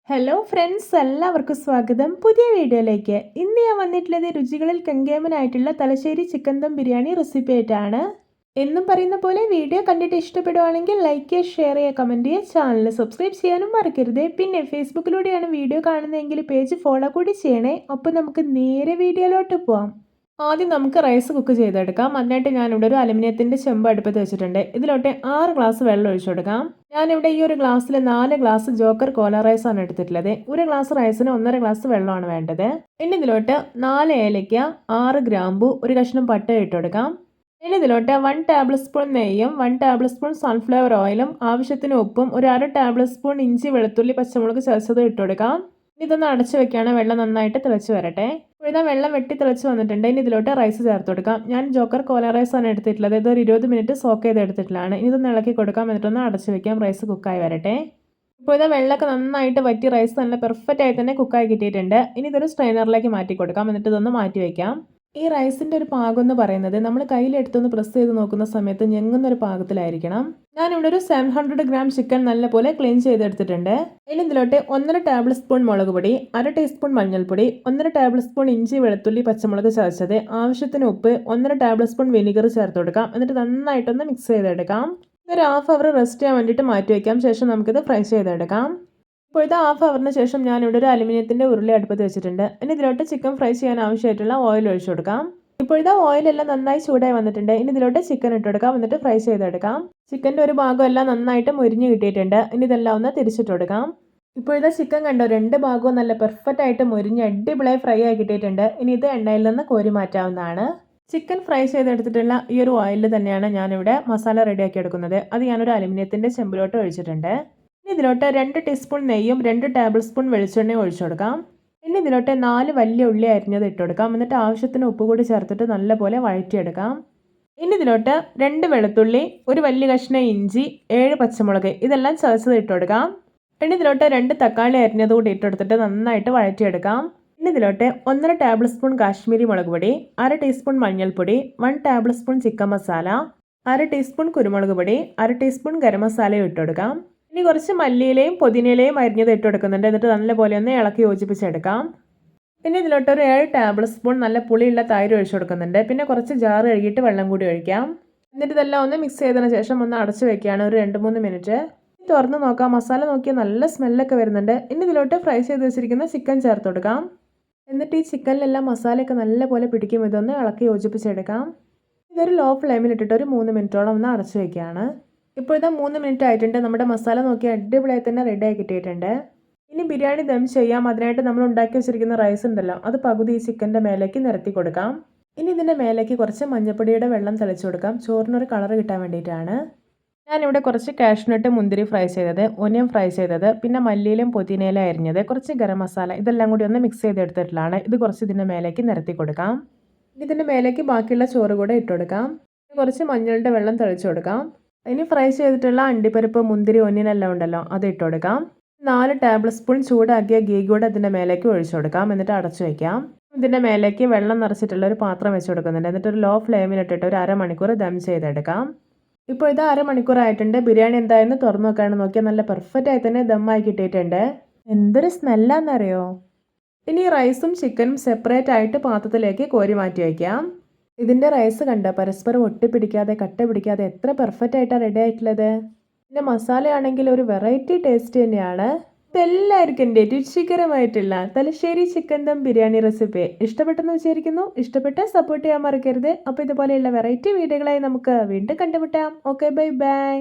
Hello friends, എല്ലാവർക്കും സ്വാഗതം പുതിയ വീഡിയോയിലേക്ക്. ഇന്ന് ഞാൻ വന്നിട്ടുള്ളത് രുചികളിൽ കെങ്കേമനായിട്ടുള്ള തലശ്ശേരി ചിക്കൻ ദം ബിരിയാണി റെസിപ്പി ആയിട്ടാണ്. എന്നും പറയുന്ന പോലെ വീഡിയോ കണ്ടിട്ട് ഇഷ്ടപ്പെടുവാണെങ്കിൽ ലൈക്ക് ചെയ്യുക, ഷെയർ ചെയ്യുക, കമൻറ്റ് ചെയ്യുക, ചാനൽ സബ്സ്ക്രൈബ് ചെയ്യാനും മറക്കരുത്. പിന്നെ ഫേസ്ബുക്കിലൂടെയാണ് വീഡിയോ കാണുന്നതെങ്കിൽ പേജ് ഫോളോ കൂടി ചെയ്യണേ. അപ്പോൾ നമുക്ക് നേരെ വീഡിയോയിലോട്ട് പോവാം. ആദ്യം നമുക്ക് റൈസ് കുക്ക് ചെയ്തെടുക്കാം. അതിനായിട്ട് ഞാനിവിടെ ഒരു അലുമിനിയത്തിൻ്റെ ചെമ്പ് അടുപ്പത്ത് വെച്ചിട്ടുണ്ട്. ഇതിലോട്ട് 6 ഗ്ലാസ് വെള്ളം ഒഴിച്ചു കൊടുക്കാം. ഞാനിവിടെ ഈ ഒരു ഗ്ലാസ്സിൽ 4 ഗ്ലാസ് ജോക്കർ കോല റൈസാണ് എടുത്തിട്ടുള്ളത്. ഒരു ഗ്ലാസ് റൈസിന് 1.5 ഗ്ലാസ് വെള്ളമാണ് വേണ്ടത്. ഇനി ഇതിലോട്ട് 4 ഏലയ്ക്ക, 6 ഗ്രാമ്പു, ഒരു കഷ്ണം പട്ട ഇട്ട് കൊടുക്കാം. ഇനി ഇതിലോട്ട് 1 ടേബിൾ സ്പൂൺ നെയ്യും 1 ടേബിൾ സ്പൂൺ സൺഫ്ലവർ ഓയിലും ആവശ്യത്തിന് ഉപ്പും ഒരു 1/2 ടേബിൾ സ്പൂൺ ഇഞ്ചി വെളുത്തുള്ളി പച്ചമുളക് ചതച്ചത് ഇട്ട് കൊടുക്കാം. ഇതൊന്ന് അടച്ചു വെക്കുകയാണ്. വെള്ളം നന്നായിട്ട് തിളച്ച് വരട്ടെ. ഇതാ വെള്ളം വെട്ടി തിളച്ച് വന്നിട്ടുണ്ട്. ഇനി ഇതിലോട്ട് റൈസ് ചേർത്ത് കൊടുക്കാം. ഞാൻ ജോക്കർ കോല റൈസാണ് എടുത്തിട്ടുള്ളത്. ഇതൊരു 20 മിനിറ്റ് സോക്ക് ചെയ്ത് എടുത്തിട്ടുള്ളതാണ്. ഇനി ഇതൊന്ന് ഇളക്കി കൊടുക്കാം. എന്നിട്ടൊന്ന് അടച്ചു വെക്കാം. റൈസ് കുക്കായി വരട്ടെ. ഇപ്പോൾ ഇതാ വെള്ളമൊക്കെ നന്നായിട്ട് വറ്റി റൈസ് നല്ല പെർഫെക്റ്റ് ആയി തന്നെ കുക്കായി കിട്ടിയിട്ടുണ്ട്. ഇനി ഇതൊരു സ്ട്രെയിനറിലേക്ക് മാറ്റി കൊടുക്കാം. എന്നിട്ട് ഇതൊന്ന് മാറ്റി വയ്ക്കാം. ഈ റൈസിൻ്റെ ഒരു പാകം എന്ന് പറയുന്നത് നമ്മൾ കയ്യിലെടുത്തൊന്ന് പ്രസ് ചെയ്ത് നോക്കുന്ന സമയത്ത് ഞെങ്ങുന്നൊരു പാകത്തിലായിരിക്കണം. ഞാനിവിടെ ഒരു 700 ഗ്രാം ചിക്കൻ നല്ലപോലെ ക്ലീൻ ചെയ്തെടുത്തിട്ടുണ്ട്. ഇനി ഇതിലോട്ട് 1.5 ടേബിൾ സ്പൂൺ മുളക് പൊടി, 1/2 ടീസ്പൂൺ മഞ്ഞൾപ്പൊടി, 1.5 ടേബിൾ സ്പൂൺ ഇഞ്ചി വെളുത്തുള്ളി പച്ചമുളക് ചതച്ചത്, ആവശ്യത്തിന് ഉപ്പ്, 1.5 ടേബിൾ സ്പൂൺ വിനിഗർ ചേർത്ത് കൊടുക്കാം. എന്നിട്ട് നന്നായിട്ടൊന്ന് മിക്സ് ചെയ്തെടുക്കാം. ഇതൊരു ഹാഫ് അവർ റെസ്റ്റ് ചെയ്യാൻ വേണ്ടിയിട്ട് മാറ്റി വയ്ക്കാം. ശേഷം നമുക്കിത് ഫ്രൈ ചെയ്തെടുക്കാം. ഇപ്പോഴത്തെ ഹാഫ് അവറിന് ശേഷം ഞാനിവിടെ ഒരു അലുമിനിയത്തിൻ്റെ ഉരുളി അടുപ്പത്ത് വെച്ചിട്ടുണ്ട്. ഇനി ഇതിലോട്ട് ചിക്കൻ ഫ്രൈ ചെയ്യാൻ ആവശ്യമായിട്ടുള്ള ഓയിൽ ഒഴിച്ചു കൊടുക്കാം. ഇപ്പോഴത്തെ ഓയിലെല്ലാം നന്നായി ചൂടായി വന്നിട്ടുണ്ട്. ഇനി ഇതിലോട്ട് ചിക്കൻ ഇട്ട് കൊടുക്കാം. എന്നിട്ട് ഫ്രൈ ചെയ്തെടുക്കാം. ചിക്കൻ്റെ ഒരു ഭാഗമെല്ലാം നന്നായിട്ട് മുരിഞ്ഞ് കിട്ടിയിട്ടുണ്ട്. ഇനി ഇതെല്ലാം ഒന്ന് തിരിച്ചിട്ട് കൊടുക്കാം. ഇപ്പോഴത്തെ ചിക്കൻ കണ്ടോ, 2 ഭാഗവും നല്ല പെർഫെക്റ്റ് ആയിട്ട് മുരിഞ്ഞ് അടിപൊളിയായി ഫ്രൈ ആയി കിട്ടിയിട്ടുണ്ട്. ഇനി ഇത് എണ്ണയിൽ നിന്ന് കോരി മാറ്റാവുന്നതാണ്. ചിക്കൻ ഫ്രൈ ചെയ്തെടുത്തിട്ടുള്ള ഈ ഒരു ഓയിലിൽ തന്നെയാണ് ഞാനിവിടെ മസാല റെഡിയാക്കി എടുക്കുന്നത്. അത് ഞാനൊരു അലുമിനിയത്തിൻ്റെ ചെമ്പിലോട്ട് ഒഴിച്ചിട്ടുണ്ട്. ഇനി ഇതിലോട്ട് 2 ടീസ്പൂൺ നെയ്യും 2 ടേബിൾ സ്പൂൺ വെളിച്ചെണ്ണയും ഒഴിച്ചു കൊടുക്കാം. ഇനി ഇതിലോട്ട് 4 വലിയ ഉള്ളി അരിഞ്ഞത് ഇട്ട് കൊടുക്കാം. എന്നിട്ട് ആവശ്യത്തിന് ഉപ്പ് കൂടി ചേർത്തിട്ട് നല്ലപോലെ വഴറ്റിയെടുക്കാം. ഇനി ഇതിലോട്ട് 2 വെളുത്തുള്ളി, ഒരു വലിയ കഷ്ണം ഇഞ്ചി, 7 പച്ചമുളക് ഇതെല്ലാം ചതച്ചത് ഇട്ട് കൊടുക്കാം. ഇനി ഇതിലോട്ട് 2 തക്കാളി അരിഞ്ഞത് കൂടി ഇട്ടെടുത്തിട്ട് നന്നായിട്ട് വഴറ്റിയെടുക്കാം. ഇനി ഇതിലോട്ട് 1.5 ടേബിൾ സ്പൂൺ കാശ്മീരി മുളക് പൊടി, 1/2 ടീസ്പൂൺ മഞ്ഞൾപ്പൊടി, 1 table spoon chicken masala, 1/2 teaspoon കുരുമുളക് പൊടി, 1/2 ടീസ്പൂൺ ഗരം മസാലയും ഇട്ട് കൊടുക്കാം. ഇനി കുറച്ച് മല്ലിയിലയും പുതിനയിലയും അരിഞ്ഞത് ഇട്ട് കൊടുക്കുന്നുണ്ട്. എന്നിട്ട് നല്ലപോലെ ഒന്ന് ഇളക്കി യോജിപ്പിച്ചെടുക്കാം. പിന്നെ ഇതിലോട്ട് ഒരു 7 ടേബിൾ സ്പൂൺ നല്ല പുളിയുള്ള തൈര് ഒഴിച്ചു കൊടുക്കുന്നുണ്ട്. പിന്നെ കുറച്ച് ജാർ കഴുകിയിട്ട് വെള്ളം കൂടി ഒഴിക്കാം. എന്നിട്ട് ഇതെല്ലാം ഒന്ന് മിക്സ് ചെയ്തതിന് ശേഷം ഒന്ന് അടച്ചു വെക്കുകയാണ് ഒരു 2-3 മിനിറ്റ്. തുറന്ന് നോക്കാം. മസാല നോക്കിയാൽ നല്ല സ്മെല്ലൊക്കെ വരുന്നുണ്ട്. ഇനി ഇതിലോട്ട് ഫ്രൈ ചെയ്ത് വെച്ചിരിക്കുന്ന ചിക്കൻ ചേർത്ത് കൊടുക്കാം. എന്നിട്ട് ഈ ചിക്കനിലെല്ലാം മസാലയൊക്കെ നല്ലപോലെ പിടിക്കും. ഇതൊന്ന് ഇളക്കി യോജിപ്പിച്ചെടുക്കാം. ഇതൊരു ലോ ഫ്ലെയിമിലിട്ടിട്ട് ഒരു 3 മിനിറ്റോളം ഒന്ന് അടച്ചു വയ്ക്കുകയാണ്. ഇപ്പോഴത്തെ 3 മിനിറ്റ് ആയിട്ടുണ്ട്. നമ്മുടെ മസാല നോക്കി അടിപൊളിയായി തന്നെ റെഡിയായി കിട്ടിയിട്ടുണ്ട്. ഇനി ബിരിയാണി ദം ചെയ്യാം. അതിനായിട്ട് നമ്മൾ ഉണ്ടാക്കി വെച്ചിരിക്കുന്ന റൈസ് ഉണ്ടല്ലോ, അത് പകുതി ഈ ചിക്കൻ്റെ മേലേക്ക് നിരത്തി കൊടുക്കാം. ഇനി ഇതിൻ്റെ മേലേക്ക് കുറച്ച് മഞ്ഞൾപ്പൊടിയുടെ വെള്ളം തെളിച്ചു കൊടുക്കാം. ചോറിനൊരു കളർ കിട്ടാൻ വേണ്ടിയിട്ടാണ്. ഞാനിവിടെ കുറച്ച് കാഷ്നട്ട്, മുന്തിരി ഫ്രൈ ചെയ്തത്, ഒനിയൻ ഫ്രൈ ചെയ്തത്, പിന്നെ മല്ലിയിലും പുതിനയിലും അരിഞ്ഞത്, കുറച്ച് ഗരം മസാല ഇതെല്ലാം കൂടി ഒന്ന് മിക്സ് ചെയ്തെടുത്തിട്ടുള്ളതാണ്. ഇത് കുറച്ച് ഇതിൻ്റെ മേലേക്ക് നിരത്തി കൊടുക്കാം. ഇതിൻ്റെ മേലേക്ക് ബാക്കിയുള്ള ചോറ് കൂടെ ഇട്ട് കൊടുക്കാം. കുറച്ച് മഞ്ഞളുടെ വെള്ളം തെളിച്ചു കൊടുക്കാം. ഇനി ഫ്രൈ ചെയ്തിട്ടുള്ള അണ്ടിപ്പരിപ്പ്, മുന്തിരി, ഒനിയൻ എല്ലാം ഉണ്ടല്ലോ, അത് ഇട്ട് കൊടുക്കാം. 4 ടേബിൾ സ്പൂൺ ചൂടാക്കിയ ഗീ കൂടെ ഇതിൻ്റെ മേലേക്ക് ഒഴിച്ചു കൊടുക്കാം. എന്നിട്ട് അടച്ചു വയ്ക്കാം. ഇതിൻ്റെ മേലേക്ക് വെള്ളം നിറച്ചിട്ടുള്ള ഒരു പാത്രം വെച്ച് കൊടുക്കുന്നുണ്ട്. എന്നിട്ട് ഒരു ലോ ഫ്ലെയിമിലിട്ടിട്ട് ഒരു 1/2 മണിക്കൂർ ദം ചെയ്തെടുക്കാം. ഇപ്പോൾ ഇത് 1/2 മണിക്കൂർ ആയിട്ടുണ്ട്. ബിരിയാണി എന്തായെന്ന് തുറന്നു നോക്കാണ്. നോക്കിയാൽ നല്ല പെർഫെക്റ്റ് ആയി തന്നെ ദമ്മായി കിട്ടിയിട്ടുണ്ട്. എന്തൊരു സ്മെല്ലാന്നറിയോ. ഇനി റൈസും ചിക്കനും സെപ്പറേറ്റ് ആയിട്ട് പാത്രത്തിലേക്ക് കോരി മാറ്റി വയ്ക്കാം. ഇതിൻ്റെ റൈസ് കണ്ട പരസ്പരം ഒട്ടിപ്പിടിക്കാതെ കട്ട പിടിക്കാതെ എത്ര പെർഫെക്റ്റ് ആയിട്ടാണ് റെഡി ആയിട്ടുള്ളത്. പിന്നെ മസാലയാണെങ്കിൽ ഒരു വെറൈറ്റി ടേസ്റ്റ് തന്നെയാണ്. ഇതെല്ലാവർക്കും എൻ്റെ രുചികരമായിട്ടുള്ള തലശ്ശേരി ചിക്കൻ ദം ബിരിയാണി റെസിപ്പി ഇഷ്ടപ്പെട്ടെന്ന് വിചാരിക്കുന്നു. ഇഷ്ടപ്പെട്ട് സപ്പോർട്ട് ചെയ്യാൻ മറക്കരുത്. അപ്പോൾ ഇതുപോലെയുള്ള വെറൈറ്റി വീഡിയോകളായി നമുക്ക് വീണ്ടും കണ്ടുമുട്ടാം. Okay, bye bye.